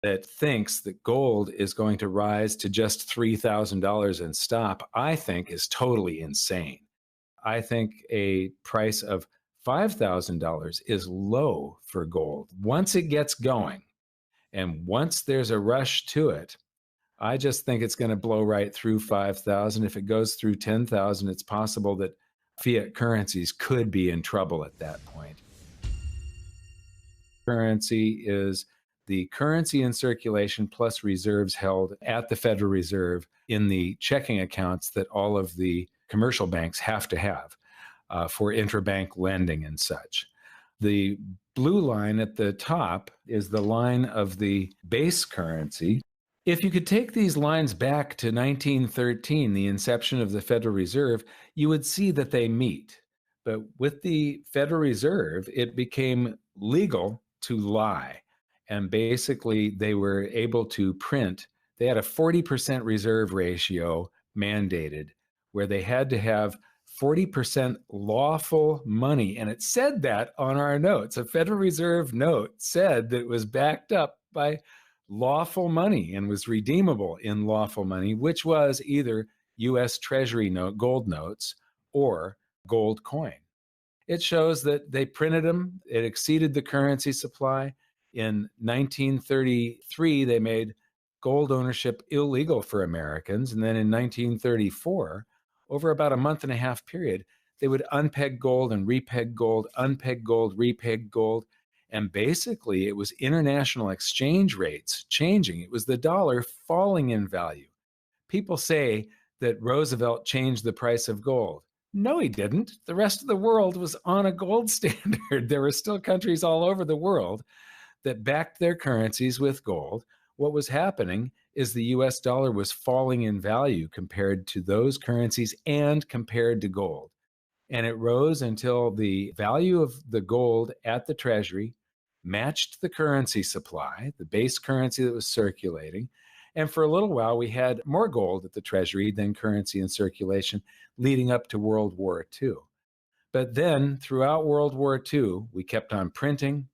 that thinks that gold is going to rise to just $3,000 and stop, I think is totally insane. I think a price of $5,000 is low for gold. Once it gets going and once there's a rush to it, I just think it's going to blow right through 5,000. If it goes through 10,000, it's possible that fiat currencies could be in trouble at that point. Currency is the currency in circulation plus reserves held at the Federal Reserve in the checking accounts that all of the commercial banks have to have for intrabank lending and such. The blue line at the top is the line of the base currency. If you could take these lines back to 1913, the inception of the Federal Reserve, you would see that they meet. But with the Federal Reserve, it became legal to lie. And basically, they were able to print. They had a 40% reserve ratio mandated, where they had to have 40% lawful money. And it said that on our notes. A Federal Reserve note said that it was backed up by lawful money and was redeemable in lawful money, which was either U.S. Treasury note, gold notes, or gold coin. It shows that they printed them. It exceeded the currency supply. In 1933, they made gold ownership illegal for Americans. And then in 1934, over about a month and a half period, they would unpeg gold and repeg gold, unpeg gold, repeg gold. And basically, it was international exchange rates changing. It was the dollar falling in value. People say that Roosevelt changed the price of gold. No, he didn't. The rest of the world was on a gold standard. There were still countries all over the world that backed their currencies with gold. What was happening is the US dollar was falling in value compared to those currencies and compared to gold. And it rose until the value of the gold at the Treasury matched the currency supply, the base currency that was circulating. And for a little while, we had more gold at the Treasury than currency in circulation leading up to World War II. But then throughout World War II, we kept on printing.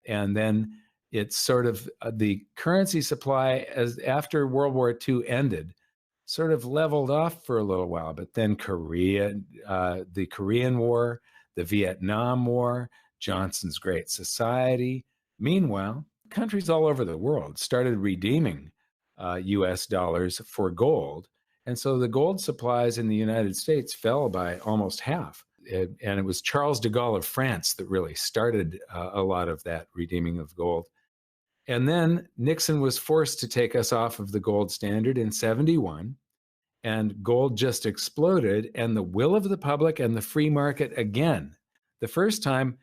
And then it's sort of the currency supply as after World War II ended, sort of leveled off for a little while. But then the Korean War, the Vietnam War, Johnson's Great Society. Meanwhile, countries all over the world started redeeming US dollars for gold. And so the gold supplies in the United States fell by almost half. And it was Charles de Gaulle of France that really started a lot of that redeeming of gold. And then Nixon was forced to take us off of the gold standard in 71. And gold just exploded. And the will of the public and the free market again. The first time,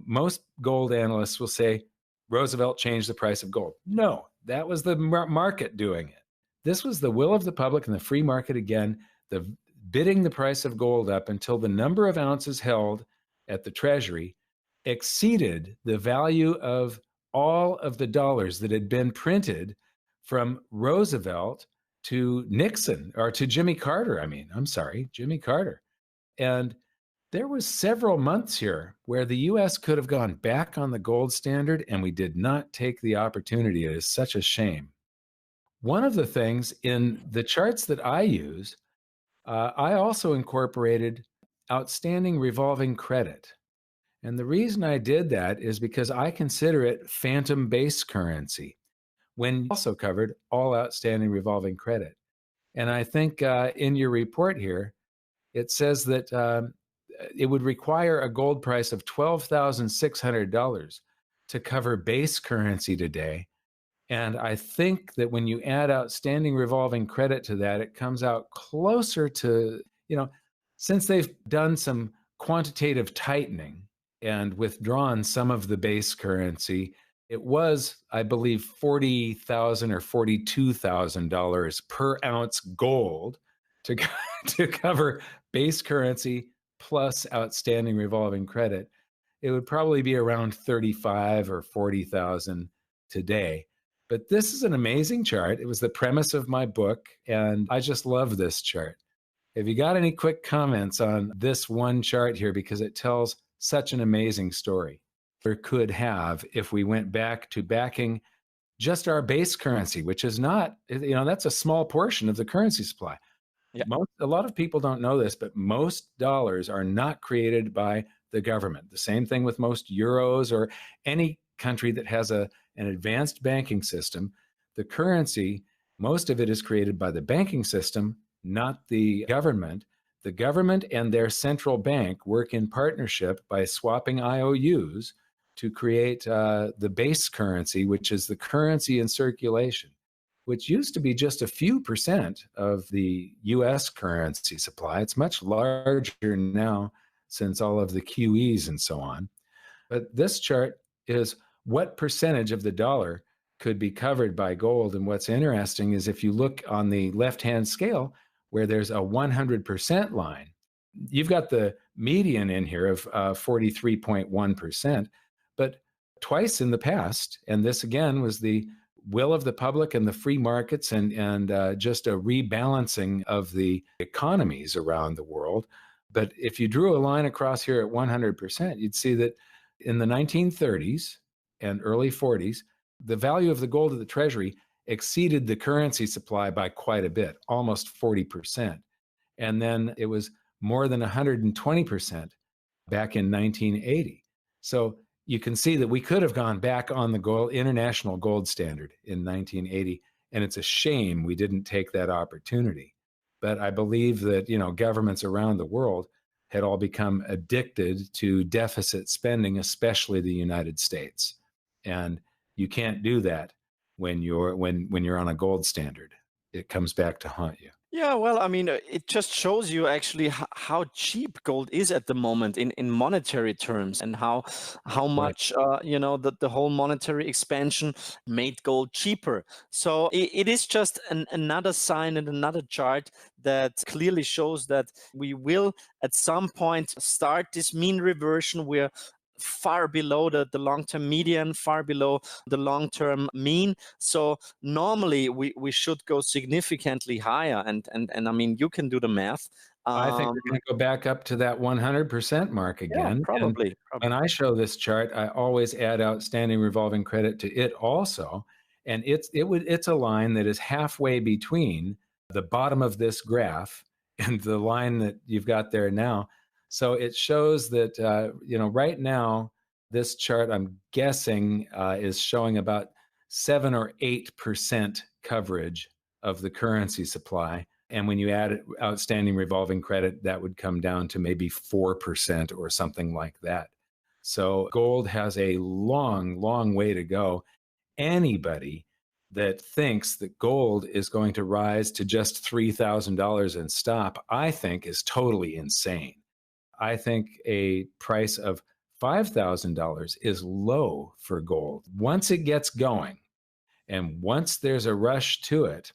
most gold analysts will say, Roosevelt changed the price of gold. No, that was the market doing it. This was the will of the public and the free market again, bidding the price of gold up until the number of ounces held at the Treasury exceeded the value of all of the dollars that had been printed from Roosevelt to Nixon, or to Jimmy Carter. Jimmy Carter. And there was several months here where the U.S. could have gone back on the gold standard, and we did not take the opportunity. It is such a shame. One of the things in the charts that I use, I also incorporated outstanding revolving credit. And the reason I did that is because I consider it phantom base currency, when you also covered all outstanding revolving credit. And I think in your report here, it says that it would require a gold price of $12,600 to cover base currency today. And I think that when you add outstanding revolving credit to that, it comes out closer to, since they've done some quantitative tightening and withdrawn some of the base currency, it was, I believe, $40,000 or $42,000 per ounce gold to cover base currency plus outstanding revolving credit. It would probably be around 35 or 40,000 today. But this is an amazing chart. It was the premise of my book, and I just love this chart. Have you got any quick comments on this one chart here? Because it tells such an amazing story. Or could have if we went back to backing just our base currency, which is not, that's a small portion of the currency supply. Yeah. A lot of people don't know this, but most dollars are not created by the government. The same thing with most euros or any country that has an advanced banking system. The currency, most of it is created by the banking system, not the government. The government and their central bank work in partnership by swapping IOUs to create the base currency, which is the currency in circulation, which used to be just a few percent of the US currency supply. It's much larger now since all of the QEs and so on. But this chart is what percentage of the dollar could be covered by gold. And what's interesting is if you look on the left-hand scale, where there's a 100% line, you've got the median in here of 43.1%, but twice in the past, and this again was the will of the public and the free markets and just a rebalancing of the economies around the world. But if you drew a line across here at 100%, you'd see that in the 1930s and early 40s, the value of the gold of the treasury exceeded the currency supply by quite a bit, almost 40%. And then it was more than 120% back in 1980. So you can see that we could have gone back on the international gold standard in 1980, and it's a shame we didn't take that opportunity. But I believe that, governments around the world had all become addicted to deficit spending, especially the United States. And you can't do that when you're on a gold standard. It comes back to haunt you. Yeah, well, I mean, it just shows you actually how cheap gold is at the moment in monetary terms, and how much the whole monetary expansion made gold cheaper. So it is just another sign and another chart that clearly shows that we will at some point start this mean reversion. We're far below the long-term median, far below the long-term mean. So normally we should go significantly higher. And I mean, you can do the math. I think we're going to go back up to that 100% mark again. Yeah, probably. When I show this chart, I always add outstanding revolving credit to it also. And it's a line that is halfway between the bottom of this graph and the line that you've got there now. So it shows that, right now, this chart, I'm guessing, is showing about 7 or 8% coverage of the currency supply. And when you add outstanding revolving credit, that would come down to maybe 4% or something like that. So gold has a long, long way to go. Anybody that thinks that gold is going to rise to just $3,000 and stop, I think is totally insane. I think a price of $5,000 is low for gold. Once it gets going, and once there's a rush to it,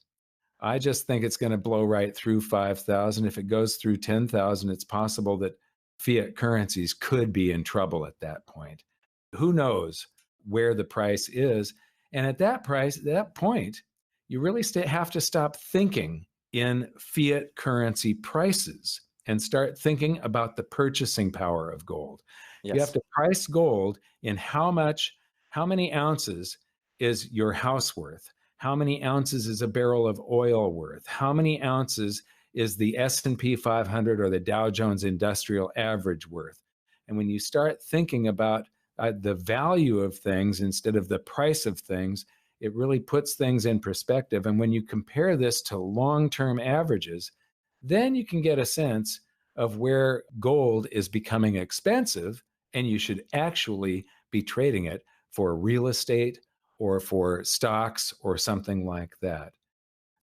I just think it's going to blow right through 5,000. If it goes through 10,000, it's possible that fiat currencies could be in trouble at that point. Who knows where the price is? And at that point, you really have to stop thinking in fiat currency prices and start thinking about the purchasing power of gold. Yes. You have to price gold in how many ounces is your house worth? How many ounces is a barrel of oil worth? How many ounces is the S&P 500 or the Dow Jones Industrial Average worth? And when you start thinking about the value of things instead of the price of things, it really puts things in perspective. And when you compare this to long-term averages, then you can get a sense of where gold is becoming expensive, and you should actually be trading it for real estate or for stocks or something like that.